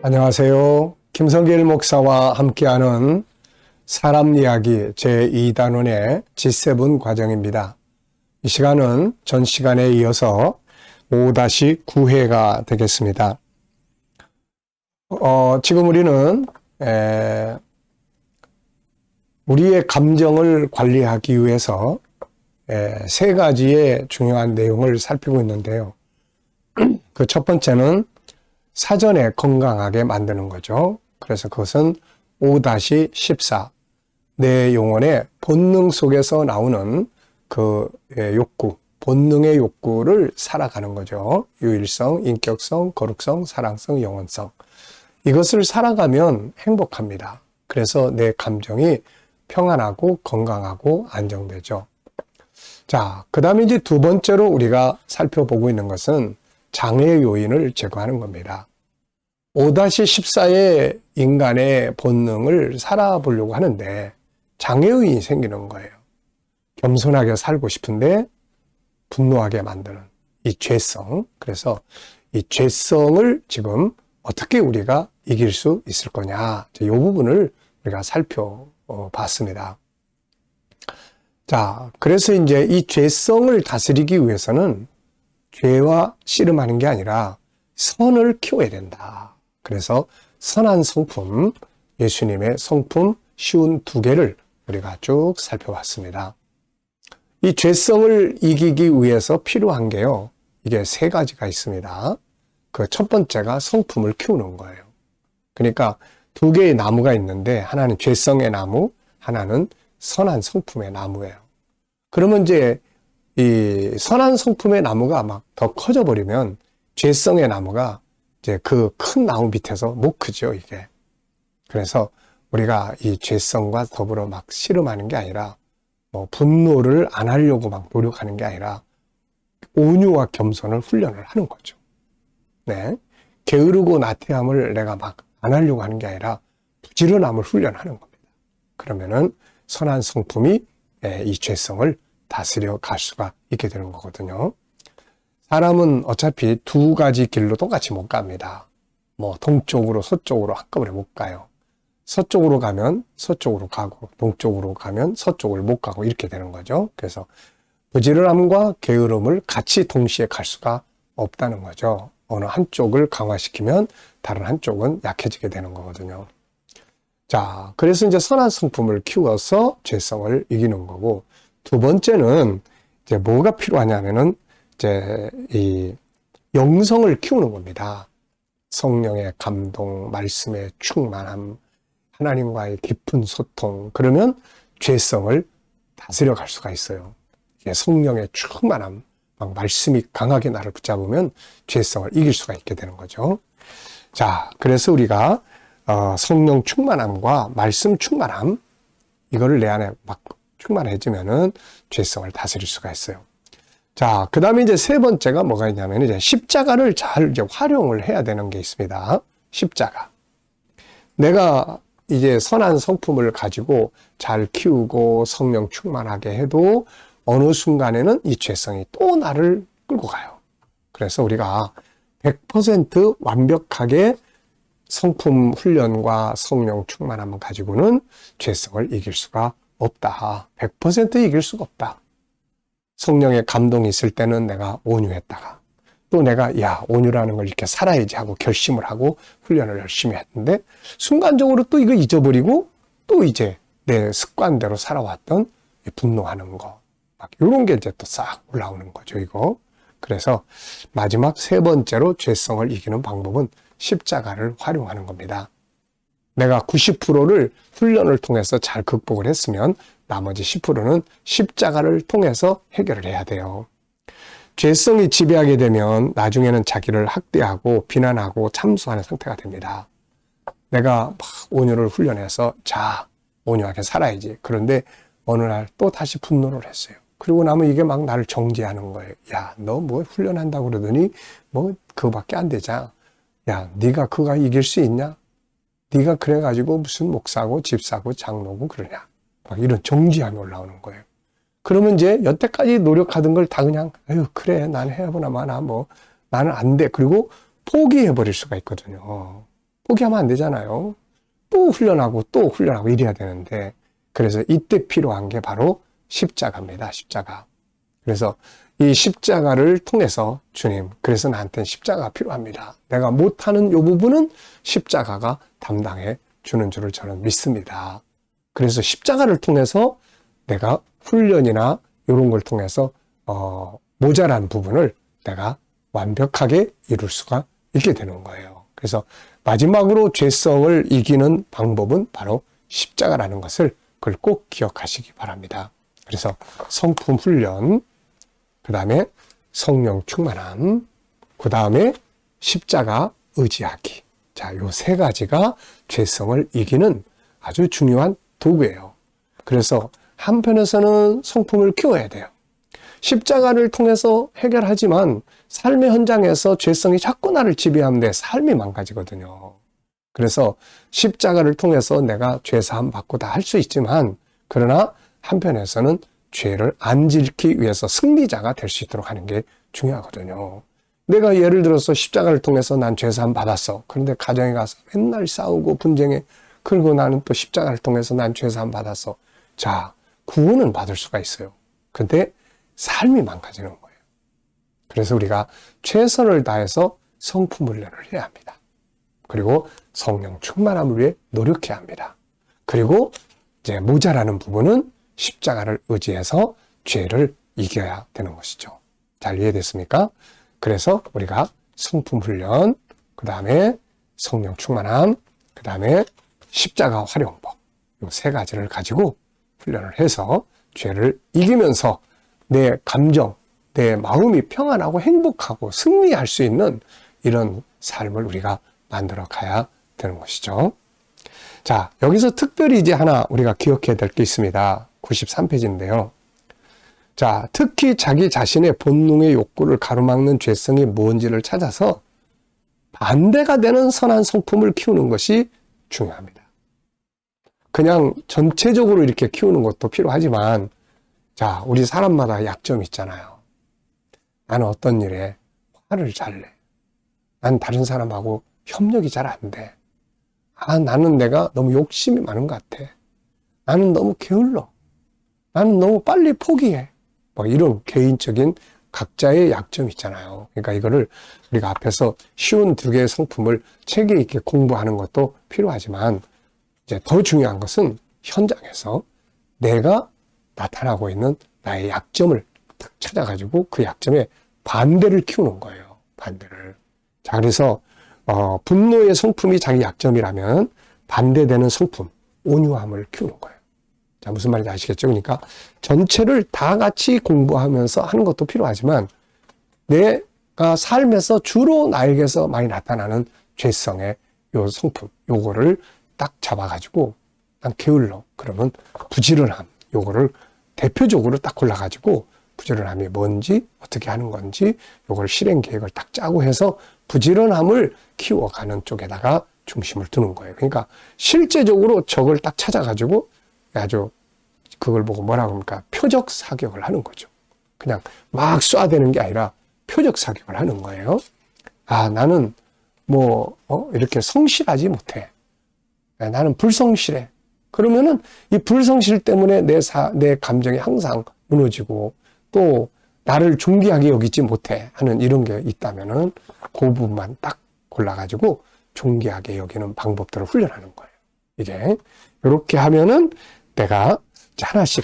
안녕하세요. 김성길 목사와 함께하는 사람 이야기 제2단원의 G7 과정입니다. 이 시간은 전 시간에 이어서 5-9회가 되겠습니다. 지금 우리는 우리의 감정을 관리하기 위해서 세 가지의 중요한 내용을 살피고 있는데요. 그 첫 번째는 사전에 건강하게 만드는 거죠. 그래서 그것은 5-14, 내 영혼의 본능 속에서 나오는 그 욕구, 본능의 욕구를 살아가는 거죠. 유일성, 인격성, 거룩성, 사랑성, 영혼성. 이것을 살아가면 행복합니다. 그래서 내 감정이 평안하고 건강하고 안정되죠. 자, 그 다음에 이제 두 번째로 우리가 살펴보고 있는 것은 장애 요인을 제거하는 겁니다. 5-14의 인간의 본능을 살아보려고 하는데 장애 요인이 생기는 거예요. 겸손하게 살고 싶은데 분노하게 만드는 이 죄성. 그래서 이 죄성을 지금 어떻게 우리가 이길 수 있을 거냐. 이 부분을 우리가 살펴봤습니다. 자, 그래서 이제 이 죄성을 다스리기 위해서는 죄와 씨름하는 게 아니라 선을 키워야 된다. 그래서 선한 성품, 예수님의 성품 쉬운 2개를 우리가 쭉 살펴봤습니다. 이 죄성을 이기기 위해서 필요한 게요. 이게 3가지가 있습니다. 그 첫 번째가 성품을 키우는 거예요. 그러니까 2개의 나무가 있는데 하나는 죄성의 나무, 하나는 선한 성품의 나무예요. 그러면 이제 이 선한 성품의 나무가 막 더 커져 버리면 죄성의 나무가 이제 그 큰 나무 밑에서 못 크죠, 이게. 그래서 우리가 이 죄성과 더불어 막 씨름하는 게 아니라 분노를 안 하려고 막 노력하는 게 아니라 온유와 겸손을 훈련을 하는 거죠. 네. 게으르고 나태함을 내가 막 안 하려고 하는 게 아니라 부지런함을 훈련하는 겁니다. 그러면은 선한 성품이 이 죄성을 다스려 갈 수가 있게 되는 거거든요. 사람은 어차피 2가지 길로 똑같이 못 갑니다. 동쪽으로 서쪽으로 한꺼번에 못 가요. 서쪽으로 가면 서쪽으로 가고 동쪽으로 가면 서쪽을 못 가고 이렇게 되는 거죠. 그래서 부지런함과 게으름을 같이 동시에 갈 수가 없다는 거죠. 어느 한쪽을 강화시키면 다른 한쪽은 약해지게 되는 거거든요. 자, 그래서 이제 선한 성품을 키워서 죄성을 이기는 거고, 두 번째는 이제 뭐가 필요하냐면은 이제 이 영성을 키우는 겁니다. 성령의 감동, 말씀의 충만함, 하나님과의 깊은 소통. 그러면 죄성을 다스려 갈 수가 있어요. 이게 성령의 충만함, 막 말씀이 강하게 나를 붙잡으면 죄성을 이길 수가 있게 되는 거죠. 자, 그래서 우리가 성령 충만함과 말씀 충만함, 이거를 내 안에 막 충만해지면은 죄성을 다스릴 수가 있어요. 자, 그 다음에 이제 3번째가 뭐가 있냐면 이제 십자가를 잘 이제 활용을 해야 되는 게 있습니다. 십자가. 내가 이제 선한 성품을 가지고 잘 키우고 성령 충만하게 해도 어느 순간에는 이 죄성이 또 나를 끌고 가요. 그래서 우리가 100% 완벽하게 성품 훈련과 성령 충만함을 가지고는 죄성을 이길 수가 없다. 100% 이길 수가 없다. 성령의 감동이 있을 때는 내가 온유했다가 또 내가 온유라는 걸 이렇게 살아야지 하고 결심을 하고 훈련을 열심히 했는데 순간적으로 또 이거 잊어버리고 또 이제 내 습관대로 살아왔던 분노하는 거 막 이런 게 이제 또 싹 올라오는 거죠, 이거. 그래서 마지막 3번째로 죄성을 이기는 방법은 십자가를 활용하는 겁니다. 내가 90%를 훈련을 통해서 잘 극복을 했으면 나머지 10%는 십자가를 통해서 해결을 해야 돼요. 죄성이 지배하게 되면 나중에는 자기를 학대하고 비난하고 참수하는 상태가 됩니다. 내가 막 온유를 훈련해서 온유하게 살아야지. 그런데 어느 날 또 다시 분노를 했어요. 그리고 나면 이게 막 나를 정죄하는 거예요. 너 뭐 훈련한다고 그러더니 그거밖에 안 되잖아. 네가 그거 이길 수 있냐? 네가 그래가지고 무슨 목사고 집사고 장로고 그러냐. 막 이런 정지함이 올라오는 거예요. 그러면 이제 여태까지 노력하던 걸 다 그냥 그래 난 해보나 마나 나는 안 돼. 그리고 포기해버릴 수가 있거든요. 포기하면 안 되잖아요. 또 훈련하고 이래야 되는데, 그래서 이때 필요한 게 바로 십자가입니다. 십자가. 그래서 이 십자가를 통해서 주님, 그래서 나한테는 십자가가 필요합니다. 내가 못하는 이 부분은 십자가가 담당해 주는 줄을 저는 믿습니다. 그래서 십자가를 통해서 내가 훈련이나 이런 걸 통해서 모자란 부분을 내가 완벽하게 이룰 수가 있게 되는 거예요. 그래서 마지막으로 죄성을 이기는 방법은 바로 십자가라는 것을 그걸 꼭 기억하시기 바랍니다. 그래서 성품 훈련, 그 다음에 성령 충만함, 그 다음에 십자가 의지하기. 자, 요 세 가지가 죄성을 이기는 아주 중요한 도구예요. 그래서 한편에서는 성품을 키워야 돼요. 십자가를 통해서 해결하지만 삶의 현장에서 죄성이 자꾸 나를 지배하는데 삶이 망가지거든요. 그래서 십자가를 통해서 내가 죄사함 받고 다 할 수 있지만, 그러나 한편에서는 죄를 안 짓기 위해서 승리자가 될 수 있도록 하는 게 중요하거든요. 내가 예를 들어서 십자가를 통해서 난 죄사함 받았어. 그런데 가정에 가서 맨날 싸우고 분쟁해. 그리고 나는 또 십자가를 통해서 난 죄사함 받았어. 자, 구원은 받을 수가 있어요. 근데 삶이 망가지는 거예요. 그래서 우리가 최선을 다해서 성품 훈련을 해야 합니다. 그리고 성령 충만함을 위해 노력해야 합니다. 그리고 이제 모자라는 부분은 십자가를 의지해서 죄를 이겨야 되는 것이죠. 잘 이해됐습니까? 그래서 우리가 성품 훈련, 그 다음에 성령 충만함, 그 다음에 십자가 활용법, 이 세 가지를 가지고 훈련을 해서 죄를 이기면서 내 감정, 내 마음이 평안하고 행복하고 승리할 수 있는 이런 삶을 우리가 만들어 가야 되는 것이죠. 자, 여기서 특별히 이제 하나 우리가 기억해야 될 게 있습니다. 93페이지인데요. 자, 특히 자기 자신의 본능의 욕구를 가로막는 죄성이 뭔지를 찾아서 반대가 되는 선한 성품을 키우는 것이 중요합니다. 그냥 전체적으로 이렇게 키우는 것도 필요하지만, 자, 우리 사람마다 약점이 있잖아요. 나는 어떤 일에 화를 잘 내. 난 다른 사람하고 협력이 잘 안 돼. 나는 내가 너무 욕심이 많은 것 같아. 나는 너무 게을러. 나는 너무 빨리 포기해. 뭐 이런 개인적인 각자의 약점이 있잖아요. 그러니까 이거를 우리가 앞에서 쉬운 두 개의 성품을 체계 있게 공부하는 것도 필요하지만, 이제 더 중요한 것은 현장에서 내가 나타나고 있는 나의 약점을 딱 찾아가지고 그 약점에 반대를 키우는 거예요. 반대를. 자, 그래서 분노의 성품이 자기 약점이라면 반대되는 성품, 온유함을 키우는 거예요. 자, 무슨 말인지 아시겠죠? 그러니까 전체를 다 같이 공부하면서 하는 것도 필요하지만, 내가 삶에서 주로 나에게서 많이 나타나는 죄성의 요 성품, 요거를 딱 잡아가지고, 난 게을러. 그러면 부지런함, 요거를 대표적으로 딱 골라가지고 부지런함이 뭔지, 어떻게 하는 건지, 요걸 실행 계획을 딱 짜고 해서 부지런함을 키워가는 쪽에다가 중심을 두는 거예요. 그러니까 실제적으로 적을 딱 찾아가지고 아주 그걸 보고 뭐라고 합니까? 표적 사격을 하는 거죠. 그냥 막 쏴대는 게 아니라 표적 사격을 하는 거예요. 나는 이렇게 성실하지 못해. 나는 불성실해. 그러면은 이 불성실 때문에 내 감정이 항상 무너지고, 또 나를 존귀하게 여기지 못해 하는 이런 게 있다면은 그 부분만 딱 골라가지고 존귀하게 여기는 방법들을 훈련하는 거예요. 이게 이렇게 하면은 내가 하나씩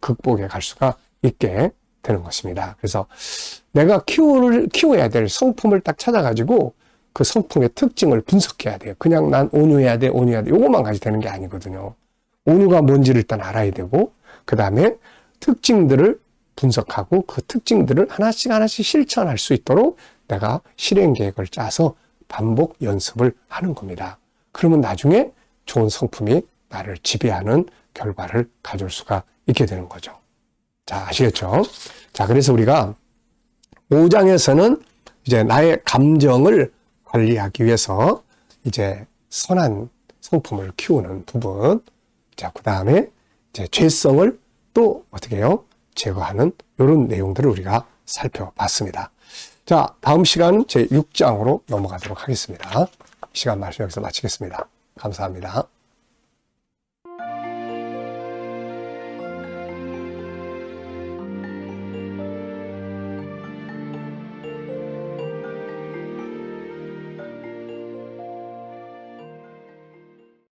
극복해 갈 수가 있게 되는 것입니다. 그래서 내가 키워야 될 성품을 딱 찾아가지고 그 성품의 특징을 분석해야 돼요. 그냥 난 온유해야 돼. 요것만 가지고 되는 게 아니거든요. 온유가 뭔지를 일단 알아야 되고, 그 다음에 특징들을 분석하고 그 특징들을 하나씩 실천할 수 있도록 내가 실행 계획을 짜서 반복 연습을 하는 겁니다. 그러면 나중에 좋은 성품이 나를 지배하는 결과를 가져올 수가 있게 되는 거죠. 자, 아시겠죠? 자, 그래서 우리가 5장에서는 이제 나의 감정을 관리하기 위해서 이제 선한 성품을 키우는 부분, 자, 그 다음에 이제 죄성을 또 어떻게 해요? 제거하는 이런 내용들을 우리가 살펴봤습니다. 자, 다음 시간 제 6장으로 넘어가도록 하겠습니다. 이 시간 말씀 여기서 마치겠습니다. 감사합니다.